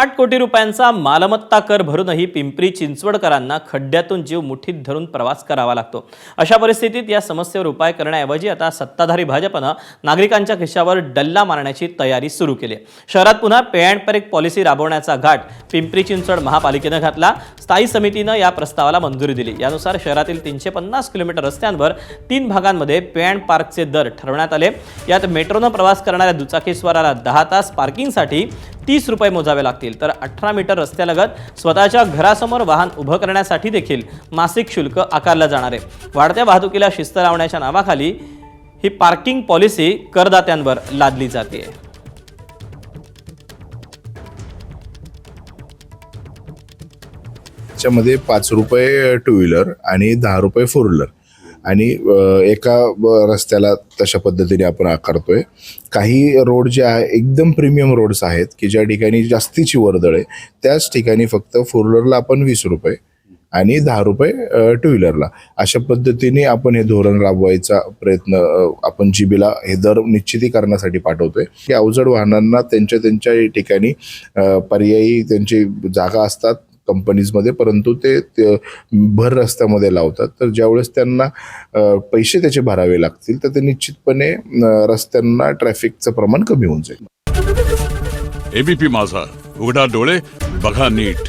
60 कोटी रुपयांचा मालमत्ता कर भरूनही पिंपरी चिंचवडकरांना खड्ड्यातून जीव मुठीत धरून प्रवास करावा लागतो। अशा परिस्थितीत या समस्येवर उपाय करण्याऐवजी आता सत्ताधारी भाजपनं नागरिकांच्या खिशावर डल्ला मारण्याची तयारी सुरू केली आहे। शहरात पुन्हा पे अँड पर एक पॉलिसी राबवण्याचा घाट पिंपरी चिंचवड महापालिकेनं घातला। स्थायी समितीनं या प्रस्तावाला मंजुरी दिली। यानुसार शहरातील 350 किलोमीटर रस्त्यांवर 3 भागांमध्ये पे अँड पार्कचे दर ठरवण्यात आले। यात मेट्रोनं प्रवास करणाऱ्या दुचाकीस्वाराला 10 तास पार्किंगसाठी 30 रुपये मोजावे लागतील, तर 18 मीटर रस्त्यालगत स्वतःच्या घरासमोर वाहन उभं करण्यासाठी देखील मासिक शुल्क आकारलं जाणार आहे। वाढत्या वाहतुकीला शिस्त लावण्याच्या नावाखाली ही पार्किंग पॉलिसी करदात्यांवर लादली जाते। त्याच्यामध्ये 5 रुपये टू व्हीलर आणि 10 रुपये फोर व्हीलर आणि एका रस्त्याला तशा पद्धतीने आपण आकारतोय। काही रोड जे आहे एकदम प्रीमियम रोड्स आहेत की ज्या ठिकाणी जास्तीची वर्दळ आहे, त्याच ठिकाणी फक्त फोर व्हीलरला आपण 20 रुपये आणि 10 रुपये टू व्हीलरला, अशा पद्धतीने आपण हे धोरण राबवायचा प्रयत्न आपण जीबीला हे दर निश्चितीकरणासाठी पाठवतोय की अवजड वाहनांना त्यांच्या ठिकाणी पर्यायी त्यांची जागा असतात कंपनीजमध्ये, परंतु ते भर रस्त्यामध्ये लावतात। तर ज्यावेळेस त्यांना पैसे त्याचे भरावे लागतील तर ते निश्चितपणे रस्त्यांना ट्रॅफिकचं प्रमाण कमी होऊन जाईल। एबीपी माझा, उघडा डोळे बघा नीट।